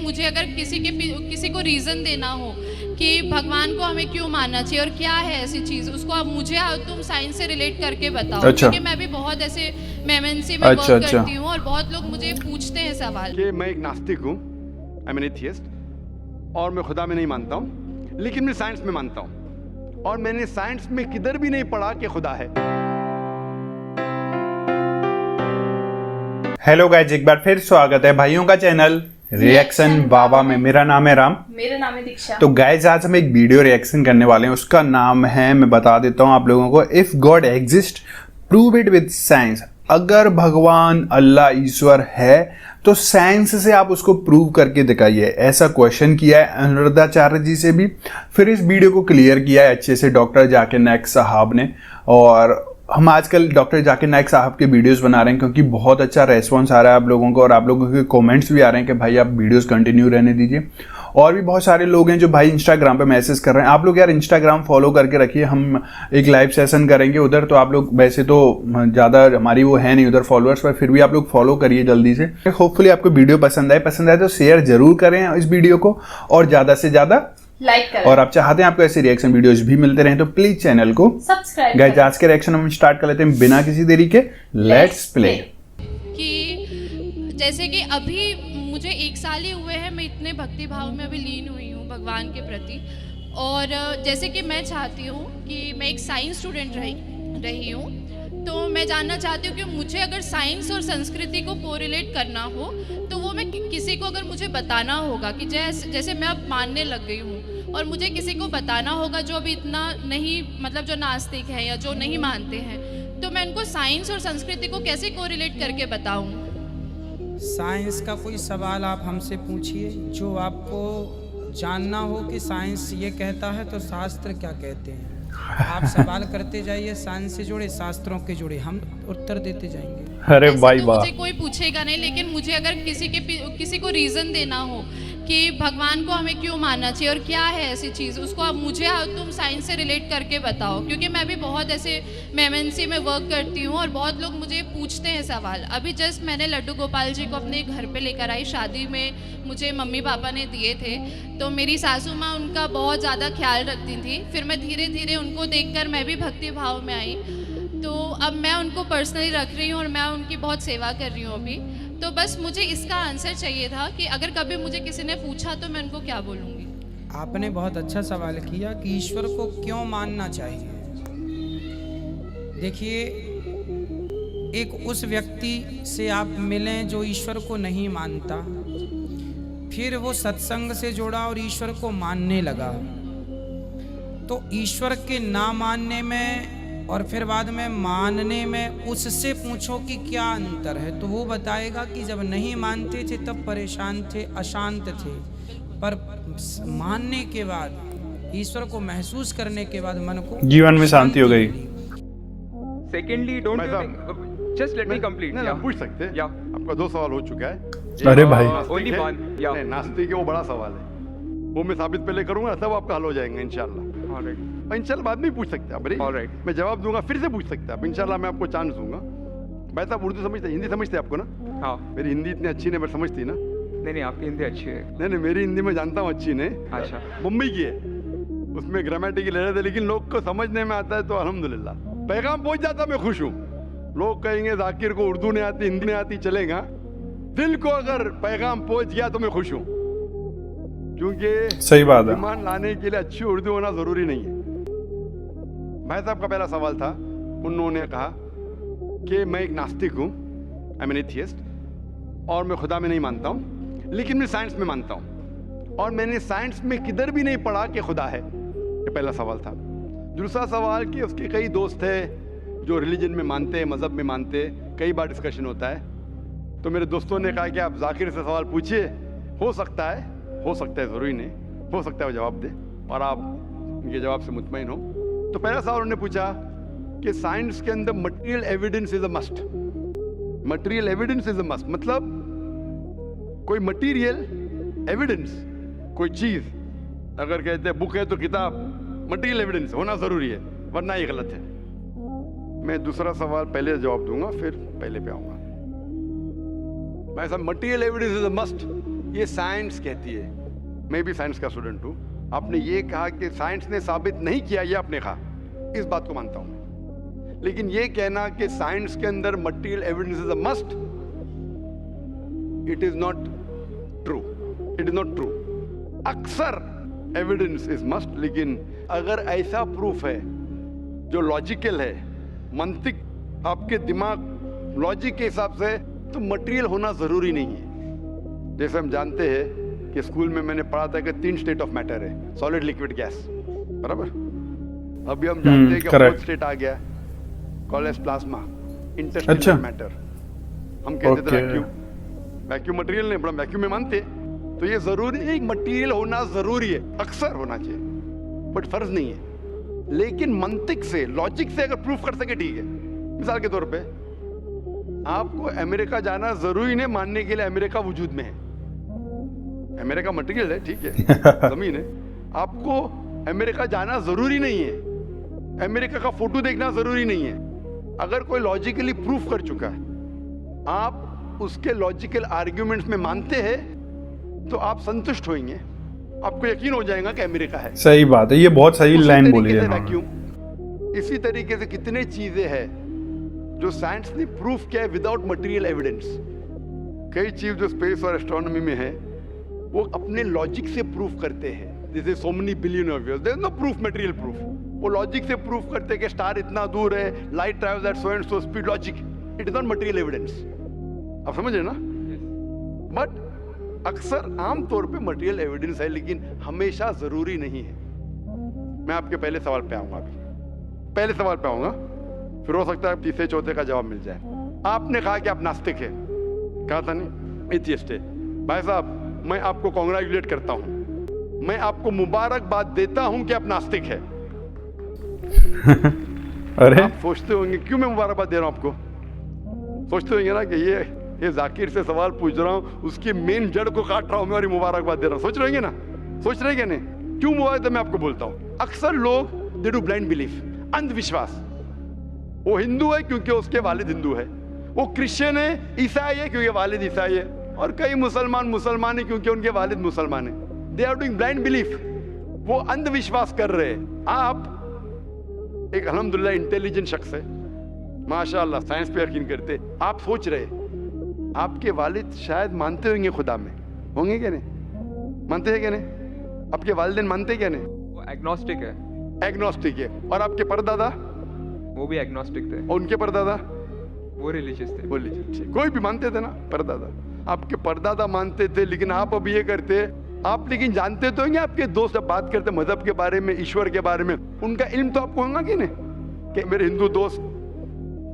मुझे अगर किसी को रीज़न देना हो कि भगवान को हमें क्यों मानना चाहिए और क्या है ऐसी चीज़, उसको अब मुझे तुम साइंस से रिलेट करके बताओ। अच्छा। क्योंकि मैं भी बहुत ऐसे MNC में वर्क करती हूँ और बहुत लोग मुझे पूछते हैं सवाल कि मैं एक नास्तिक हूँ, आई एम एन एथियस्ट, और मैं खुदा में नहीं मानता हूँ, लेकिन मैं साइंस में मानता हूँ, और मैंने साइंस में किधर भी नहीं पढ़ा कि खुदा है। हेलो गाइज, एक बार फिर स्वागत है भाइयों का चैनल रिएक्शन बाबा में। मेरा नाम है राम। मेरा नाम है दीक्षा। तो गाइज आज हम एक वीडियो रिएक्शन करने वाले हैं, उसका नाम है, मैं बता देता हूँ आप लोगों को, if God exist prove it with science. अगर भगवान अल्लाह ईश्वर है तो साइंस से आप उसको प्रूव करके दिखाइए। ऐसा क्वेश्चन किया है अनुराधाचार्य जी से भी, फिर इस वीडियो को क्लियर किया है अच्छे से डॉक्टर जाकिर नाइक साहब ने। और हम आजकल डॉक्टर जाकिर नाइक साहब के वीडियोस बना रहे हैं क्योंकि बहुत अच्छा रेस्पॉन्स आ रहा है आप लोगों को, और आप लोगों के कमेंट्स भी आ रहे हैं कि भाई आप वीडियोस कंटिन्यू रहने दीजिए। और भी बहुत सारे लोग हैं जो भाई इंस्टाग्राम पे मैसेज कर रहे हैं। आप लोग यार इंस्टाग्राम फॉलो करके रखिए, हम एक लाइव सेशन करेंगे उधर। तो आप लोग, वैसे तो ज़्यादा हमारी वो है नहीं उधर फॉलोअर्स, पर फिर भी आप लोग फॉलो करिए जल्दी से। होपफुली आपको वीडियो पसंद आए तो शेयर जरूर करें इस वीडियो को, और ज़्यादा से ज़्यादा लाइक करें। और आप चाहते हैं आपको ऐसे रिएक्शन वीडियोस भी मिलते रहें तो प्लीज चैनल को सब्सक्राइब गाइस। आज के रिएक्शन हम स्टार्ट कर लेते हैं बिना किसी देरी के। Let's play. कि जैसे कि अभी मुझे 1 साल ही हुए हैं, मैं इतने भक्ति भाव में अभी लीन हुई हूँ भगवान के प्रति। और जैसे कि मैं चाहती हूँ कि मैं एक साइंस स्टूडेंट रही हूँ, तो मैं जानना चाहती हूँ कि मुझे अगर साइंस और संस्कृति को कोरिलेट करना हो तो वो मैं किसी को अगर मुझे बताना होगा कि जैसे मैं अब मानने लग गई हूँ, और मुझे किसी को बताना होगा जो अभी इतना नहीं, मतलब जो नास्तिक है या जो नहीं मानते हैं, तो मैं उनको साइंस और संस्कृति को कैसे कोरिलेट करके बताऊँ? साइंस का कोई सवाल आप हमसे पूछिए जो आपको जानना हो कि साइंस ये कहता है तो शास्त्र क्या कहते हैं। आप सवाल करते जाइए, साइंस से जुड़े, शास्त्रों के जुड़े, हम उत्तर देते जाएंगे। अरे भाई तो वाह। मुझे कोई पूछेगा नहीं, लेकिन मुझे अगर किसी को रीज़न देना हो कि भगवान को हमें क्यों मानना चाहिए और क्या है ऐसी चीज़, उसको अब मुझे तुम साइंस से रिलेट करके बताओ। क्योंकि मैं भी बहुत ऐसे MNC में वर्क करती हूँ और बहुत लोग मुझे पूछते हैं सवाल। अभी जस्ट मैंने लड्डू गोपाल जी को अपने घर पे लेकर आई, शादी में मुझे मम्मी पापा ने दिए थे। तो मेरी सासू माँ उनका बहुत ज़्यादा ख्याल रखती थी। फिर मैं धीरे धीरे उनको देखकर मैं भी भक्ति भाव में आई, तो अब मैं उनको पर्सनली रख रही हूँ और मैं उनकी बहुत सेवा कर रही हूँ अभी। तो बस मुझे इसका आंसर चाहिए था कि अगर कभी मुझे किसी ने पूछा तो मैं उनको क्या बोलूँगी। आपने बहुत अच्छा सवाल किया कि ईश्वर को क्यों मानना चाहिए। देखिए, एक उस व्यक्ति से आप मिलें जो ईश्वर को नहीं मानता, फिर वो सत्संग से जुड़ा और ईश्वर को मानने लगा, तो ईश्वर के ना मानने में और फिर बाद में मानने में उससे पूछो कि क्या अंतर है, तो वो बताएगा कि जब नहीं मानते थे तब परेशान थे, अशांत थे, पर मानने के बाद, ईश्वर को महसूस करने के बाद मन को जीवन में शांति हो गई। Secondly, don't you think? Just let me complete. नहीं, Yeah. पूछ सकते हैं। Yeah. आपका 2 सवाल हो चुका है। अरे भाई। Only one. Yeah. नहीं, नास्तिक है वो बड़ा सवाल है, वो मैं साबित पहले करूंगा, सब आपका हल हो जाएंगे इंशाल्लाह। All right. और इंशाल्लाह बाद में पूछ सकते हैं आप। All right. मैं जवाब दूंगा, फिर से पूछ सकते हैं आप इंशाल्लाह, मैं आपको चांस दूंगा। भाई साहब उर्दू समझते, हिंदी समझते हैं आपको ना? हाँ। मेरी हिंदी इतनी अच्छी नहीं, पर समझती ना? नहीं, आपकी हिंदी अच्छी है। नहीं, मेरी हिंदी में जानता हूँ अच्छी नहीं। अच्छा। मुंबई की है, उसमें ग्रामेटिकल एरर है, लेकिन लोग को समझने में आता है तो अल्हम्दुलिल्लाह। पैगाम पहुंच जाता, मैं खुश हूँ। लोग कहेंगे जाकिर को उर्दू नहीं आती, हिंदी नहीं आती, चलेगा। दिल को अगर पैगाम पहुंच गया तो मैं खुश हूँ, क्योंकि सही बात है। ईमान लाने के लिए अच्छी उर्दू होना जरूरी नहीं है। भाई साहब का पहला सवाल था, उन्होंने कहा कि मैं एक नास्तिक हूँ, आई एम एन एथियस्ट, और मैं खुदा में नहीं मानता हूँ, लेकिन मैं साइंस में मानता हूँ, और मैंने साइंस में किधर भी नहीं पढ़ा कि खुदा है। ये पहला सवाल था। दूसरा सवाल कि उसके कई दोस्त हैं जो रिलीजन में मानते हैं, मज़हब में मानते हैं, कई बार डिस्कशन होता है। तो मेरे दोस्तों ने कहा कि आप जाकिर से सवाल पूछिए, हो सकता है ज़रूरी नहीं, हो सकता है वो जवाब दे और आप उनके जवाब से मुतमईन हो। तो पहला सवाल उन्होंने पूछा कि साइंस के अंदर material evidence is a must. Material evidence is a must मतलब कोई मटेरियल एविडेंस, कोई चीज़ अगर कहते हैं बुक है तो किताब, मटेरियल एविडेंस होना ज़रूरी है, वरना ये गलत है। मैं दूसरा सवाल पहले जवाब दूंगा, फिर पहले पे आऊंगा। भाई साहब, material evidence is a must, ये साइंस कहती है, मैं भी साइंस का स्टूडेंट हूँ, आपने ये कहा कि साइंस ने साबित नहीं किया, ये आपने कहा, इस बात को मानता हूँ मैं। लेकिन ये कहना कि साइंस के अंदर material evidence is a must, it is not true, it is not true. अक्सर एविडेंस इज मस्ट, लेकिन अगर ऐसा प्रूफ है जो लॉजिकल है, मंतिक आपके दिमाग लॉजिक के हिसाब से, तो मटेरियल होना जरूरी नहीं है। जैसे हम जानते हैं कि स्कूल में मैंने पढ़ा था कि 3 स्टेट ऑफ मैटर है, सॉलिड, लिक्विड, गैस, बराबर। अभी हम जानते हैं कि फोर्थ स्टेट आ गया, called as plasma, interstellar matter. हम कहते थे वैक्यूम, वैक्यूम मटेरियल नहीं, बड़ा वैक्यूम में मानते। तो ये जरूरी है, मटेरियल होना जरूरी है, अक्सर होना चाहिए, बट फर्ज नहीं है। लेकिन मंतिक से, लॉजिक से अगर प्रूफ कर सके ठीक है। मिसाल के तौर पे आपको अमेरिका जाना जरूरी नहीं मानने के लिए अमेरिका वजूद में है। अमेरिका मटेरियल है, ठीक है, जमीन है। आपको अमेरिका जाना जरूरी नहीं है, अमेरिका का फोटो देखना जरूरी नहीं है। अगर कोई लॉजिकली प्रूफ कर चुका है, आप उसके लॉजिकल आर्ग्यूमेंट्स में मानते हैं, तो आप संतुष्ट होंगे, आपको यकीन हो जाएगा कि अमेरिका है। सही बात है, ये बहुत सही लाइन बोली है। वैक्यूम, इसी तरीके से कितने चीजें हैं जो साइंस ने प्रूफ किया है विदाउट मटेरियल एविडेंस। कई चीज जो स्पेस और एस्ट्रोनॉमी में है, वो अपने लॉजिक से प्रूफ करते हैं, जैसे so many billion of years, there is no proof, material proof. वो लॉजिक से प्रूफ करते हैं कि स्टार इतना दूर है, light travels at so and so speed, logic, it is not material evidence. आप समझ रहे ना? बट अक्सर आमतौर पे मटेरियल एविडेंस है, लेकिन हमेशा जरूरी नहीं है। मैं आपके पहले सवाल पे आऊंगा, अभी पहले सवाल पे आऊंगा, फिर हो सकता है तीसरे चौथे का जवाब मिल जाए। आपने कहा कि आप नास्तिक है, कहा था नहीं, एथियस्ट है। भाई साहब, मैं आपको कॉन्ग्रेचुलेट करता हूं, मैं आपको मुबारकबाद देता हूं कि आप नास्तिक है। अरे आप सोचते होंगे क्यों मैं मुबारकबाद दे रहा हूं आपको? सोचते होंगे ना कि ये जाकिर से सवाल पूछ रहा हूं, उसकी मेन जड़ को काट रहा हूं मैं और मुबारकबाद दे रहा हूं। सोच रहे ना, सोच रहे नहीं? क्यों मुबारक मैं आपको बोलता हूं। अक्सर लोग दे डू ब्लाइंड बिलीफ, अंधविश्वास। वो हिंदू है क्योंकि उसके वालिद हिंदू है, वो क्रिश्चियन है, ईसाई है क्योंकि वालिद ईसाई है, और कई मुसलमान है क्योंकि उनके वालिद मुसलमान है। They are doing blind belief, वो अंधविश्वास कर रहे हैं। आप एक अल्हम्दुलिल्लाह इंटेलिजेंट शख्स है, माशाअल्लाह, साइंस पे यकीन करते। आप सोच रहे आपके वालिद शायद मानते होंगे खुदा में, होंगे क्या नहीं? मानते हैं क्या नहीं? आपके वालिदैन मानते क्या नहीं? वो एग्नोस्टिक है। एग्नोस्टिक है। और आपके परदादा? वो भी एग्नोस्टिक थे। और उनके परदादा? वो रिलीजियस थे। वो रिलीजियस, कोई भी मानते थे ना, परदादा। आपके परदादा मानते थे, लेकिन आप अब ये करते, आप लेकिन जानते तो होंगे, आपके दोस्त जब बात करते मजहब के बारे में, ईश्वर के बारे में, उनका इल्म तो आपको होगा कि नहीं कि मेरे हिंदू दोस्त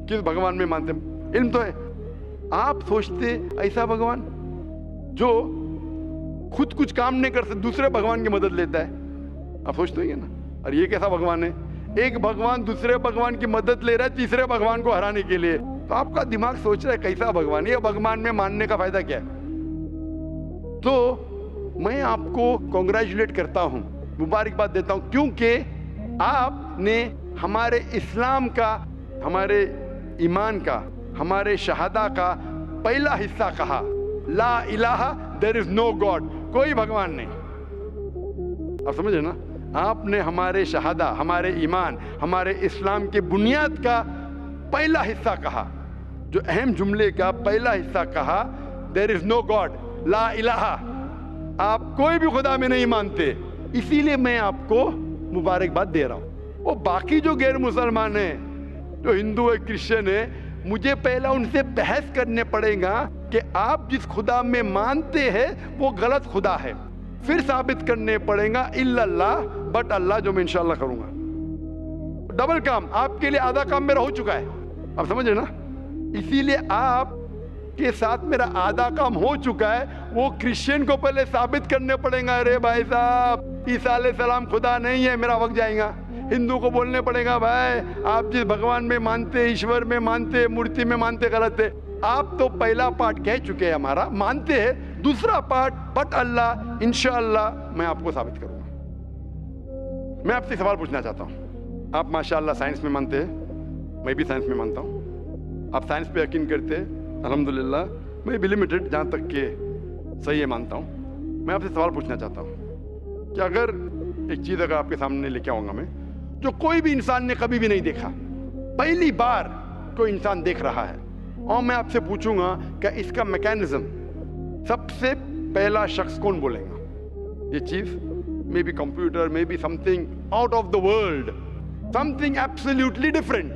किस भगवान में मानते, इल्म तो है। आप सोचते ऐसा भगवान जो खुद कुछ काम नहीं कर सकते, दूसरे भगवान की मदद लेता है, आप सोचते होंगे ना। और ये कैसा भगवान है? एक भगवान दूसरे भगवान की मदद ले रहा है तीसरे भगवान को हराने के लिए। तो आपका दिमाग सोच रहा है कैसा भगवान, ये भगवान में मानने का फायदा क्या है? तो मैं आपको कॉन्ग्रेचुलेट करता हूं, मुबारकबाद देता हूं, क्योंकि आपने हमारे इस्लाम का, हमारे ईमान का, हमारे शहादा का पहला हिस्सा कहा, ला इलाहा, देयर इज नो गॉड, कोई भगवान नहीं। आप समझे ना? आपने हमारे शहादा, हमारे ईमान, हमारे इस्लाम के बुनियाद का पहला हिस्सा कहा, जो अहम जुमले का पहला हिस्सा कहा, देयर इज नो गॉड, ला इलाहा, आप कोई भी खुदा में नहीं मानते। इसीलिए मैं आपको मुबारकबाद दे रहा हूं। वो बाकी जो गैर मुसलमान है, जो हिंदू है, क्रिश्चियन है, मुझे पहला उनसे बहस करने पड़ेगा कि आप जिस खुदा में मानते हैं वो गलत खुदा है, फिर साबित करने पड़ेगा इल्लल्लाह, बट अल्लाह, जो मैं इंशाल्लाह करूंगा। डबल काम, आपके लिए आधा काम मेरा हो चुका है, आप समझे ना? इसीलिए आप के साथ मेरा आधा काम हो चुका है, वो क्रिश्चियन को पहले साबित करने पड़ेगा, अरे भाई साहब ईसा अलैहिस्सलाम खुदा नहीं है, मेरा वक्त जाएगा। हिंदू को बोलने पड़ेगा, भाई आप जिस भगवान में मानते, ईश्वर में मानते, मूर्ति में मानते, गलत है। आप तो पहला पार्ट कह चुके हैं हमारा, मानते हैं, दूसरा पार्ट बट अल्लाह, इंशाअल्लाह मैं आपको साबित करूंगा। मैं आपसे सवाल पूछना चाहता हूं। आप माशाअल्लाह साइंस में मानते हैं, मैं भी साइंस में मानता हूं। आप साइंस पे यकीन करते हैं, अल्हम्दुलिल्लाह। मैं भी लिमिटेड, जहाँ तक के सही है, मानता हूँ। मैं आपसे सवाल पूछना चाहता हूँ कि अगर एक चीज़ अगर आपके सामने लेके आऊँगा मैं, जो कोई भी इंसान ने कभी भी नहीं देखा, पहली बार कोई इंसान देख रहा है, और मैं आपसे पूछूंगा कि इसका मैकेनिज्म सबसे पहला शख्स कौन बोलेगा? ये चीज़ may be computer, may be something out of the world, something absolutely different,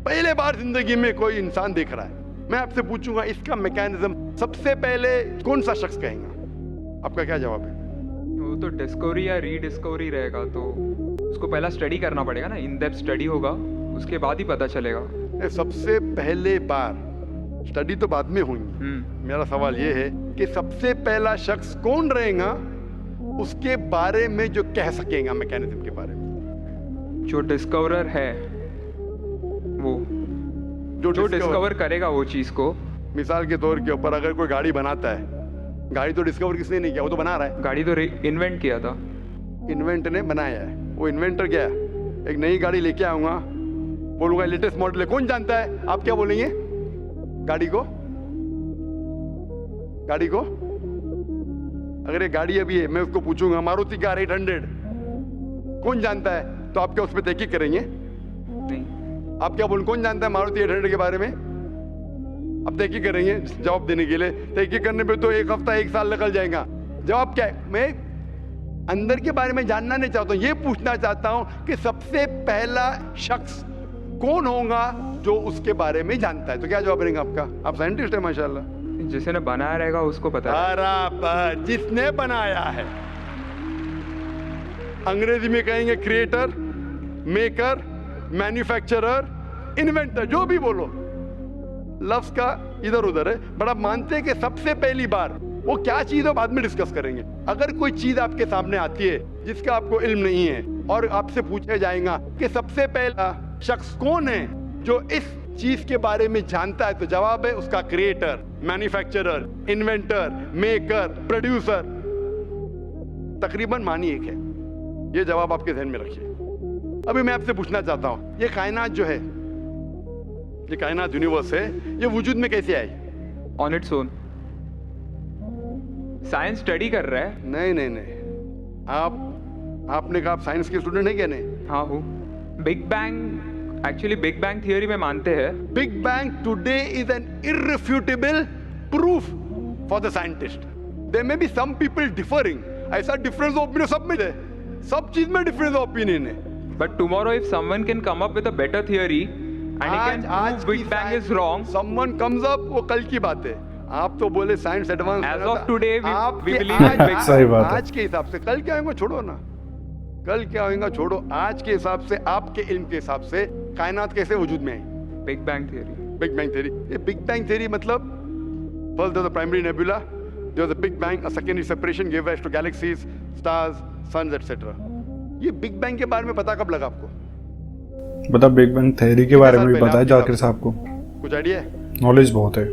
पहले बार जिंदगी में कोई इंसान देख रहा है। मैं आपसे पूछूंगा इसका मैकेनिज्म सबसे पहले कौन सा शख्स कहेगा? आपका क्या जवाब है? वो तो डिस्कवरी या रीडिस्कवरी रहेगा, तो उसको पहला स्टडी करना पड़ेगा ना, इन डेप्थ स्टडी होगा, उसके बाद ही पता चलेगा। सबसे पहले बार स्टडी तो बाद में हुई। मेरा सवाल ये है कि सबसे पहला शख्स कौन रहेगा उसके बारे में जो कह सकेगा मैकेनिज्म के बारे में? जो डिस्कवरर है, वो जो डिस्कवर करेगा वो चीज़ को। मिसाल के तौर के ऊपर अगर कोई गाड़ी बनाता है, गाड़ी तो डिस्कवर किसने नहीं किया, वो तो बना रहा है। गाड़ी तो इन्वेंट किया था, इन्वेंट ने बनाया है। वो इन्वेंटर क्या है? एक नई गाड़ी लेके आऊंगा, बोलूंगा लेटेस्ट मॉडल है, कौन जानता है? आप क्या बोलेंगे? गाड़ी को अगर ये गाड़ी अभी है, मैं उसको पूछूंगा मारुति कार 800 कौन जानता है, तो आप क्या उस पर तहकीक करेंगे? नहीं। आप क्या बोलेंगे? कौन जानता है मारुति 800 के बारे में? अब तहकीक करेंगे जवाब देने के लिए। तहकीक करने पे तो एक हफ्ता 1 साल निकल जाएगा। जवाब क्या है? मैं अंदर के बारे में जानना नहीं चाहता हूँ, ये पूछना चाहता हूँ कि सबसे पहला शख्स कौन होगा जो उसके बारे में जानता है। तो क्या जवाब रहेगा आपका? आप साइंटिस्ट है माशाल्लाह। जिसने बनाया रहेगा उसको पता है। बराबर, जिसने बनाया है। अंग्रेजी में कहेंगे क्रिएटर, मेकर, मैन्युफैक्चरर, इन्वेंटर, जो भी बोलो, लफ्ज का इधर उधर है, बट आप मानते हैं कि सबसे पहली बार वो क्या चीज है बाद में डिस्कस करेंगे। अगर कोई चीज आपके सामने आती है जिसका आपको इल्म नहीं है और आपसे पूछा जाएगा कि सबसे पहला शख्स कौन है जो इस चीज के बारे में जानता है, तो जवाब है उसका creator, manufacturer, inventor, maker, producer. तकरीबन मानी एक है। ये जवाब आपके ध्यान में रखिए। अभी मैं आपसे पूछना चाहता हूं, ये कायनात जो है, ये कायनात यूनिवर्स है, ये वजूद में कैसे आई? On its own. Science study कर रहा है। नहीं, आपने कहा आप साइंस के स्टूडेंट हैं क्या? नहीं। हाँ हूँ। Big bang, actually big bang theory में मानते हैं। Big bang today is an irrefutable proof for the scientist. There may be some people differing, ऐसा डिफरेंस ऑफ ओपिनियन सब में है, सब चीज में डिफरेंस ऑफ ओपिनियन है। But tomorrow if someone can come up with a better theory and he can prove big bang is wrong, someone comes up, वो कल की बात है। आप तो बोले science advance. Age of today we believe in big. सही बात है। आज के हिसाब से कल क्या होगा छोड़ो ना, कल क्या होगा छोड़ो। आज के हिसाब से, आपके इल्म के हिसाब से कायनात कैसे वजूद में आई? Big bang theory. Big bang theory. ये बिग बैंग थियोरी मतलब first there was a primary nebula, there was a big bang, a secondary separation give rise to galaxies, stars, suns etcetera. ये बिग बैंग के बारे में पता कब लगा आपको? बता, बिग बैंग थ्योरी के बारे में भी पता है जाकिर साहब को? कुछ आइडिया है? नॉलेज बहुत है।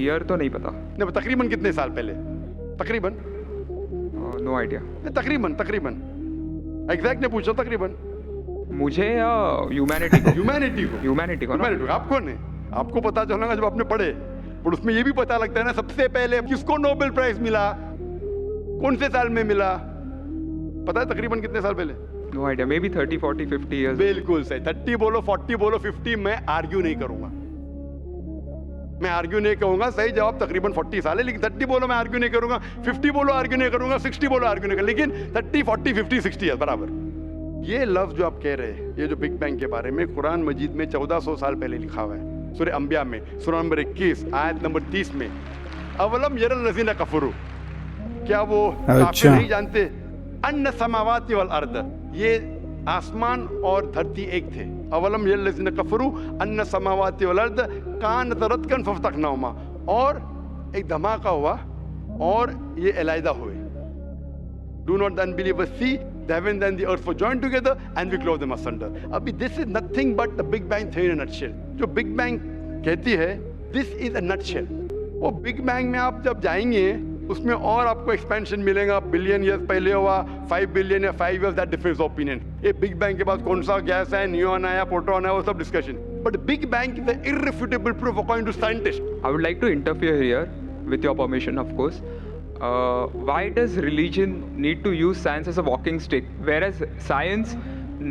ईयर तो नहीं पता। नहीं, तकरीबन कितने साल पहले? तकरीबन नो आइडिया। तकरीबन एग्जैक्ट ने पूछा तकरीबन। मुझे या ह्यूमैनिटी को? ह्यूमैनिटी को ना। आपको नहीं, आपको पता चलेगा जब आपने पढ़े। पर उसमें ये भी पता लगता है ना सबसे पहले किसको नोबेल प्राइज मिला, कौन से साल में मिला, पता है तकरीबन कितने साल पहले? No idea, maybe 30, 40, 50 years. बिल्कुल सही। 30 बोलो, 40 बोलो, 50, मैं आर्ग्यू नहीं करूंगा। मैं आर्ग्यू नहीं कहूंगा, सही जवाब तकरीबन 40 साल है, लेकिन 30 बोलो मैं आर्ग्यू नहीं करूंगा, 50 बोलो आर्ग्यू नहीं करूंगा, 60 बोलो आर्ग्यू नहीं करूंगा, लेकिन 30, 40, 50, 60 है बराबर। ये लफ्ज जो आप कह रहे हैं, ये जो बिग बैंग के बारे में कुरान मजीद में 1400 साल पहले लिखा हुआ है। सूरह अंबिया में सूरह नंबर 21 आयत नंबर 30 में, अवलम यरल लज़ीना कफरू, क्या वो काफिर नहीं जानते, अन्न समावाति वल अर्द, ये आसमान और धरती एक थे। अवलम यरल लज़ीना कफरू अन्न समावाति वल अर्द कानत रतकन फफ्तकनाहुमा, और एक धमाका हुआ और ये अलहदा हुए। Do not the unbelievers see the heavens and the earth were joined together and we clove them asunder. अभी this is nothing but the Big Bang theory in a nutshell. जो Big Bang कहती है, this is a nutshell. वो Big Bang में आप जब जाएंगे उसमें और आपको एक्सपेंशन मिलेगा, बिलियन ईयर्स पहले हुआ, 5 बिलियन या 5 years, that difference of opinion. ये बिग बैंग के बाद कौन सा गैस है, न्यूट्रॉन आया, प्रोटॉन आया, वो सब discussion. But big bang is the irrefutable proof according to scientist. I would like to interfere here with your permission, of course. why does religion need to use science as a walking stick, whereas science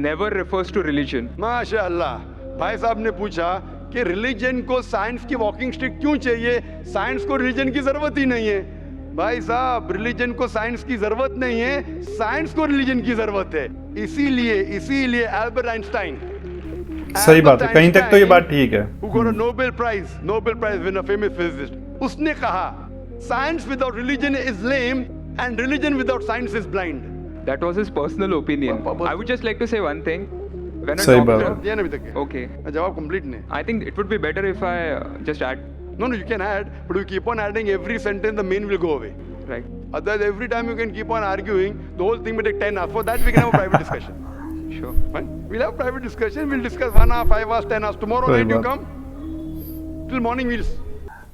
never refers to religion? माशाअल्लाह, भाई साहब ने पूछा कि religion को science की walking stick क्यों चाहिए, साइंस को रिलीजन की जरूरत ही नहीं है। भाई साहब, रिलीजन को साइंस की जरूरत नहीं है, साइंस को रिलीजन की जरूरत है। इसीलिए एल्बर्ट आइंस्टाइन, सही बात है, कहीं तक तो ये बात ठीक है। who got a Nobel Prize winner, famous physicist, उसने कहा science without religion is lame and religion without science is blind. That was his personal opinion. I would just like to say one thing. When a सही बात doctor, है। दिया ना अभी तक? okay, जवाब कंप्लीट नहीं। I think it would be better if I just add, No, you can add, but you keep on adding every sentence, the main will go away. right? Otherwise, every time you can keep on arguing, the whole thing will take 10 hours. For that, we can have a private discussion. Sure. Fine? We'll have private discussion. We'll discuss 1 hour, 5 hours, 10 hours. Tomorrow सही night you बात। come. Till morning we'll.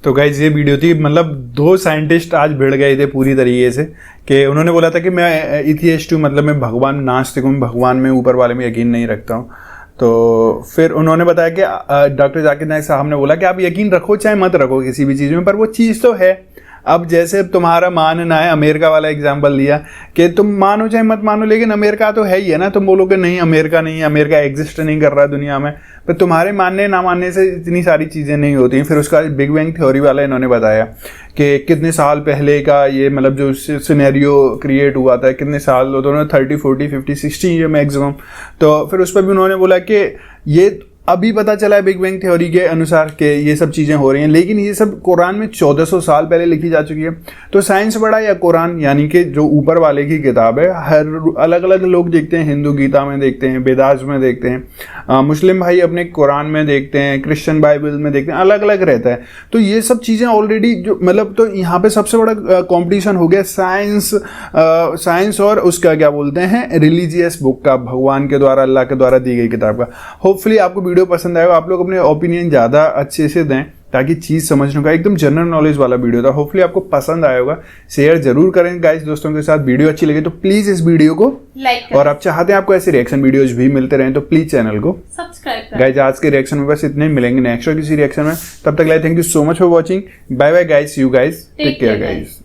तो guys ये video थी, मतलब दो scientist आज भिड़ गए थे पूरी तरीके से कि उन्होंने बोला था कि मैं एथियस्ट हूँ, मतलब मैं भगवान नास्तिक हूँ, भगवान में ऊपर वाले में यकीन नहीं रखता हूँ। तो फिर उन्होंने बताया कि डॉक्टर जाकिर नाइक साहब ने बोला कि आप यकीन रखो चाहे मत रखो किसी भी चीज़ में, पर वो चीज़ तो है। अब जैसे तुम्हारा मानना है, अमेरिका वाला एग्जांपल दिया कि तुम मानो चाहे मत मानो, लेकिन अमेरिका तो है ही है ना। तुम बोलोगे नहीं अमेरिका नहीं है, अमेरिका एग्जिस्ट नहीं कर रहा दुनिया में, पर तुम्हारे मानने ना मानने से इतनी सारी चीज़ें नहीं होती। फिर उसका बिग बैंग थ्योरी वाला इन्होंने बताया कि कितने साल पहले का ये, मतलब जो सिनेरियो क्रिएट हुआ था, कितने साल होते हैं, 30, 40, 50, 60 ये मैक्सिमम। तो फिर उस पर भी उन्होंने बोला कि ये अभी पता चला है बिग बैंग थ्योरी के अनुसार कि ये सब चीज़ें हो रही हैं, लेकिन ये सब कुरान में 1400 साल पहले लिखी जा चुकी है। तो साइंस बड़ा या कुरान, यानी कि जो ऊपर वाले की किताब है, हर अलग अलग लोग देखते हैं, हिंदू गीता में देखते हैं, वेदास में देखते हैं, मुस्लिम भाई अपने कुरान में देखते हैं, क्रिश्चियन बाइबल में देखते हैं, अलग अलग रहता है। तो ये सब चीज़ें ऑलरेडी जो, मतलब तो यहाँ पे सबसे बड़ा कॉम्पिटिशन हो गया साइंस और उसका क्या बोलते हैं, रिलीजियस बुक का, भगवान के द्वारा, अल्लाह के द्वारा दी गई किताब का। होपफुली आपको वीडियो पसंद आएगा, आप लोग अपने ओपिनियन ज़्यादा अच्छे से दें ताकि चीज़ समझने का, एकदम जनरल नॉलेज वाला वीडियो था। होपफुली आपको पसंद आया होगा। शेयर जरूर करें गाइस दोस्तों के साथ। वीडियो अच्छी लगे तो प्लीज़ इस वीडियो को लाइक करें और आप चाहते हैं आपको ऐसे रिएक्शन वीडियोज भी मिलते रहें तो प्लीज़ चैनल को सब्सक्राइब करें। गाइस आज के रिएक्शन में बस इतने, मिलेंगे नेक्स्ट और किसी रिएक्शन में। तब तक के लिए thank you so much for watching. Bye bye guys, you guys take care guys.